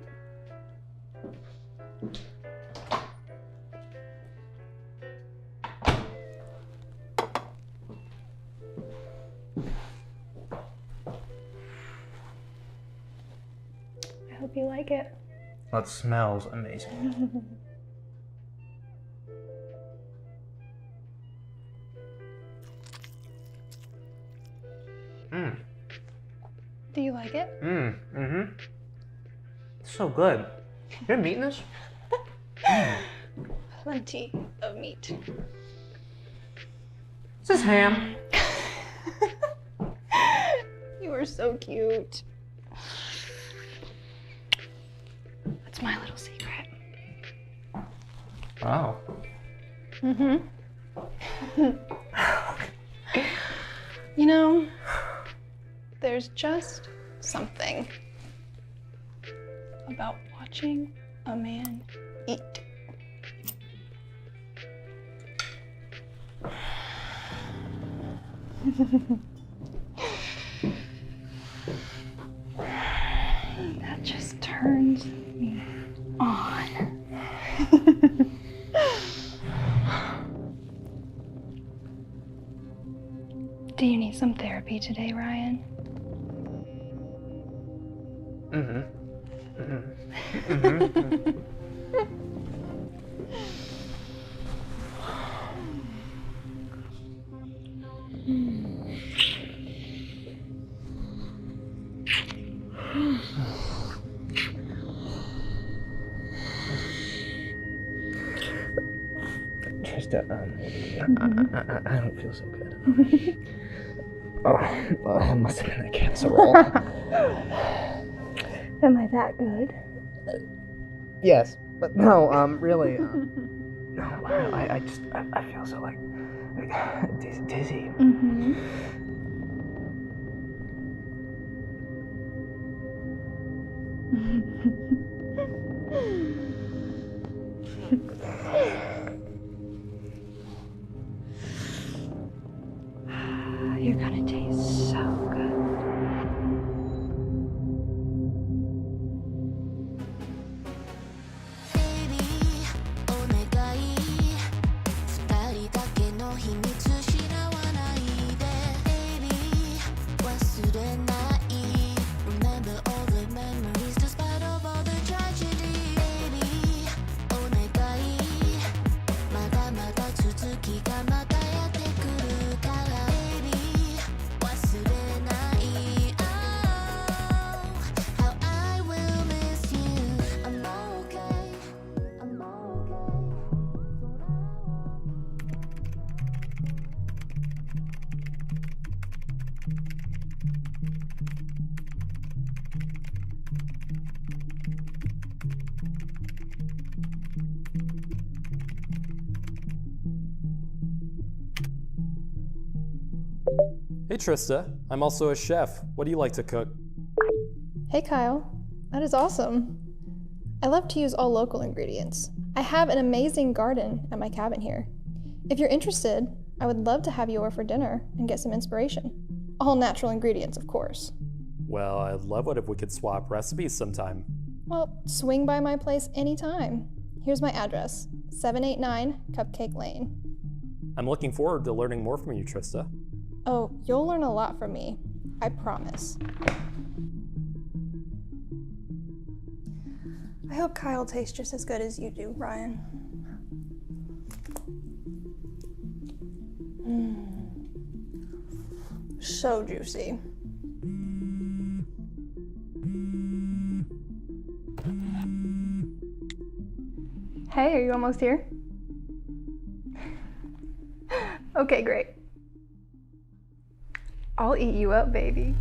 R: I hope you like it.
I: That smells amazing.
R: Do you like it?
I: Mm-hmm. It's so good. You have meat in this?
R: Plenty of meat.
I: This is ham.
R: You are so cute. It's my little secret.
I: Wow.
R: Mm-hmm. You know, there's just something about watching a man eat. That just turns me on. Do you need some therapy today, Ryan?
I: Trista, I don't feel so good. It must have been that casserole.
F: Am I that good?
I: Yes, but no, really. No, I feel so like dizzy.
F: Mm-hmm. You're gonna taste so good.
S: Hey Trista, I'm also a chef. What do you like to cook?
R: Hey Kyle, that is awesome. I love to use all local ingredients. I have an amazing garden at my cabin here. If you're interested, I would love to have you over for dinner and get some inspiration. All natural ingredients, of course.
S: Well, I'd love it if we could swap recipes sometime.
R: Well, swing by my place anytime. Here's my address, 789 Cupcake Lane.
S: I'm looking forward to learning more from you, Trista.
R: Oh, you'll learn a lot from me. I promise. I hope Kyle tastes just as good as you do, Ryan. So juicy. Hey, are you almost here? Okay, great. I'll eat you up, baby.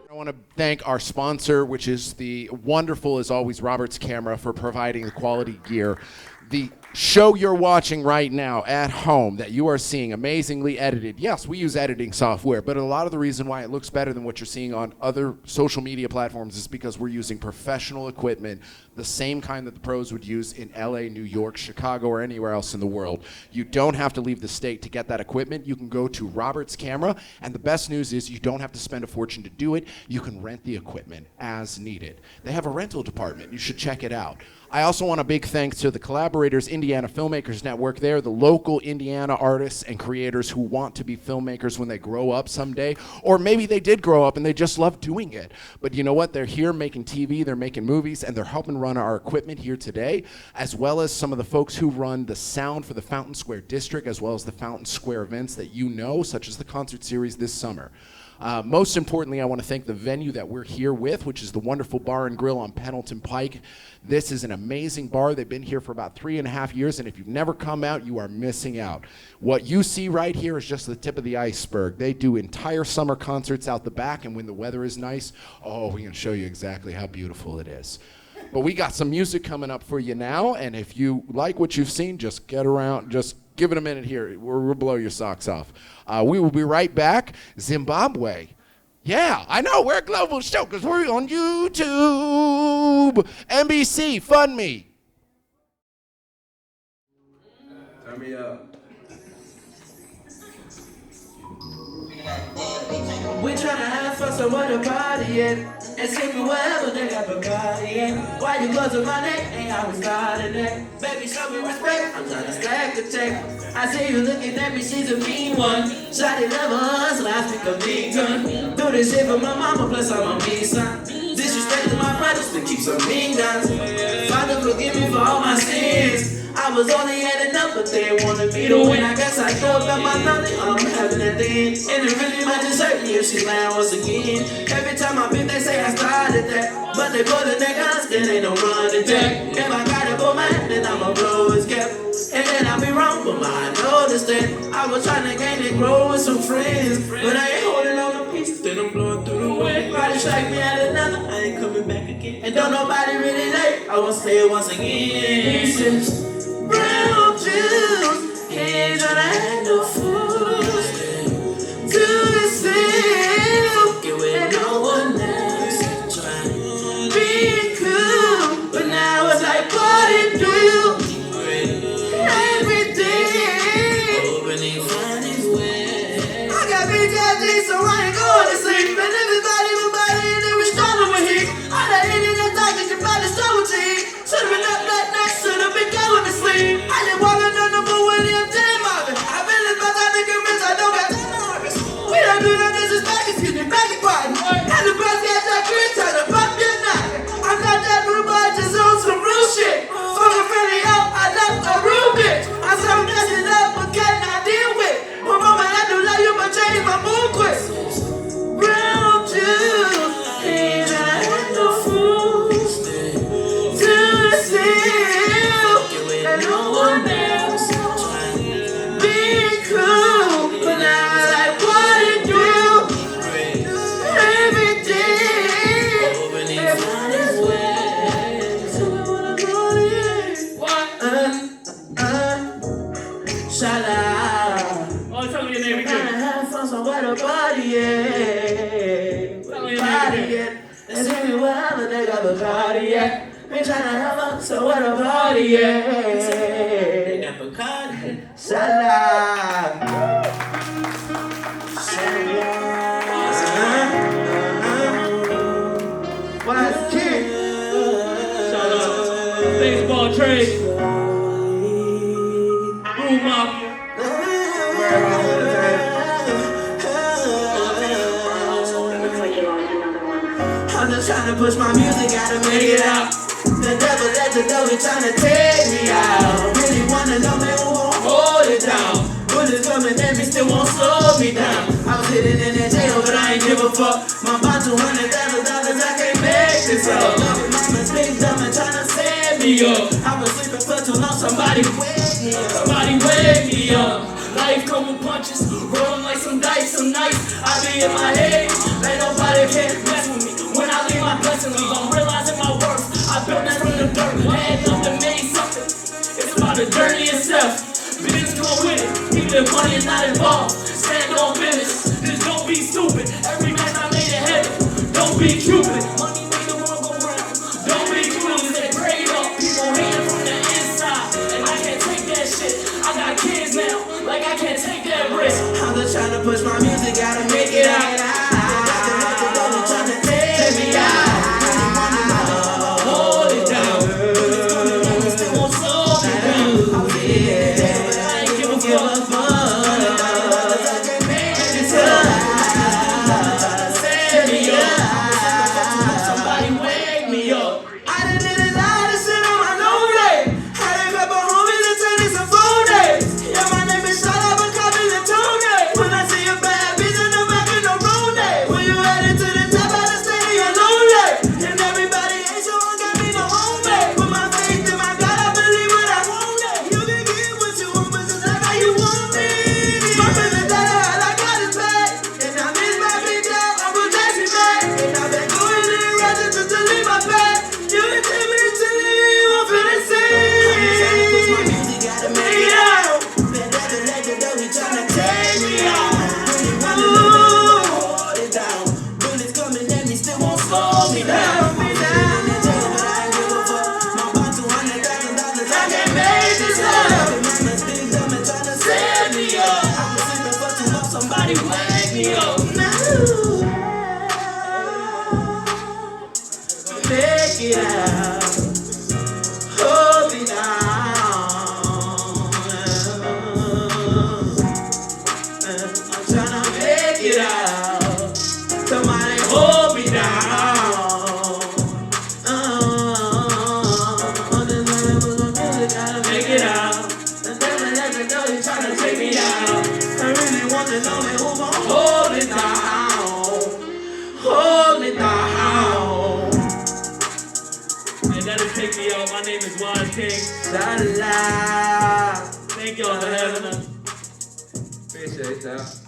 A: I want to thank our sponsor, which is the wonderful, as always, Robert's Camera, for providing the quality gear The show you're watching right now at home that you are seeing amazingly edited. Yes, we use editing software, but a lot of the reason why it looks better than what you're seeing on other social media platforms is because we're using professional equipment, the same kind that the pros would use in LA, New York, Chicago, or anywhere else in the world. You don't have to leave the state to get that equipment. You can go to Robert's Camera, and the best news is you don't have to spend a fortune to do it. You can rent the equipment as needed. They have a rental department. You should check it out. I also want a big thanks to the collaborators, Indiana Filmmakers Network. They're the local Indiana artists and creators who want to be filmmakers when they grow up someday. Or maybe they did grow up and they just love doing it. But you know what? They're here making TV, they're making movies, and they're helping run our equipment here today, as well as some of the folks who run the sound for the Fountain Square District, as well as the Fountain Square events that you know, such as the concert series this summer. Most importantly, I want to thank the venue that we're here with, which is the wonderful Bar and Grill on Pendleton Pike. This is an amazing bar. They've been here for about 3.5 years, and if you've never come out, you are missing out. What you see right here is just the tip of the iceberg. They do entire summer concerts out the back, and when the weather is nice, oh, we can show you exactly how beautiful it is. But we got some music coming up for you now, and if you like what you've seen, just get around, just give it a minute here. We'll blow your socks off. We will be right back. Zimbabwe. Yeah, I know, we're a global show because we're on YouTube. NBC, fund me.
T: Turn me up. We tryna have fun, so what a party at? And see me wherever they got Bacardi at. Why you gloves on my neck? Ain't how we started that. Baby, show me respect. I'm tryna stack the check. I see you looking at me, she's a mean one. Shawty never hustle, I speak a big gun. Do this shit for my mama, plus I'm a mean son. Disrespect to my brothers, to keep some mean guns. Father, forgive me for all my sins. I was only had enough, but they wanted me to win. I guess I thought about my money, I'm having that thing. And it really might just hurt me if she lying once again. Every time I beat, they say I started that. But they put in their guns, then they don't run the jack. If I got it for mine, then I'ma blow his cap. And then I'll be wrong, but my noticed that. I was trying to gain and grow with some friends, but I ain't holding on no pieces, then I'm blowing through the wind. Probably strike me at another, I ain't coming back again. And don't nobody really like, I won't say it once again. Since brown juice, he ain't tryna have no food. Do the same, fucking with no one else. Trying to be cool, but now it's like, what it do? Every day, hoping he find his way. I got PTSD, so I ain't going to sleep. And everybody, and they was struggling with heat. All that internet talking, your body struggle to eat. Should've been up that night, should've been going to sleep. I didn't walk on the number with him, damn Marvin. I been in my time to get rich, I don't got time Marvin. We don't do no disrespect, excuse me, back and quiet. And the bros got that green, try to pop your knock. I'm not that rude, but I just on some real shit. From a friendly out, I left a real bitch. I'm so messing up, but can't I deal with? One moment I do love you, but change my mood quick. Brown juice, ain't tryna have no food. To the sea, and no one else. Be cool, but now I like what it do. Every day, hoping he find his way. Tell me what I'm going. Shala.
B: Oh, tell me your name again.
T: Tryna have fun, so where the party at?
B: Tell me your name again.
T: And see me wherever they got the party at. Ain't tryna have fun, so where the party at? They got the party. Shala. Wyze King.
B: Shout out to baseball trade. Boom Mafia.
T: I'm just trying to push my music, gotta make it out. The devil let the devil trying to take me out. Really wanna know me who gon' hold it down. Bullets coming at me, still won't slow me down. I was sitting in that jail, but I ain't give a fuck. My bond $200,000, I can't make this up. Loving mama's big dumb and trying to set me up. I was sleeping for too long, somebody wake me up. Somebody wake me up. Life come with punches, rolling like some dice, some nights. I be in my head, ain't nobody can mess with me. When I leave my blessings, I'm realizing my worth. I built this from the dirt, had nothing, made something. It's journey itself. Business come with it, even if money is not involved. Stand on business, just don't be stupid. Every man I made in heaven, don't be Cupid. Money made the world go round, don't be clueless. They prayed up, people hating from the inside. And I can't take that shit, I got kids now, like I can't take that risk. I'm just trying to push my music, gotta make it out. Trying to take me out. Hold it down. Still won't slow me down. I ain't give a fuck. Set me up. Somebody wake me up. I done did a lot of shit on my own day. Had a couple homies and turn some phone days. Yeah, my name is Shauno, but call me the Tony. When I see a bad bitch in the back of the road day. When you headed to the top, I just stay here lonely. And everybody ain't so I got me no home base. Put my faith in my God, I believe what I want. You can get what you want, but just like how you want me. My business that all I got is pay. And I miss my big dog, I'm protecting me. And I've been going in the rather to delete my pay. You can take me to leave, I'm finna see. I'm trying to push my music, gotta make it out. That other legend, though, he tryna take me out. Hold it down. Bullets coming at me, still won't slow me down. But I ain't give a fuck. My bond $200,000, I can't make this up. Mama's big dumb and tryna set me up. I've been sleeping for too long, somebody wake me up now. Make it out. Hold me down. I'm tryna make it out. Somebody hold me down. Gotta make it out. And then let me know he's tryna take me out. I really wanna know me who gon' hold it down. Hold it down.
B: And that'll take me out. My name is Wyze King.
T: Shout it loud.
B: Thank y'all for having us.
T: Appreciate y'all.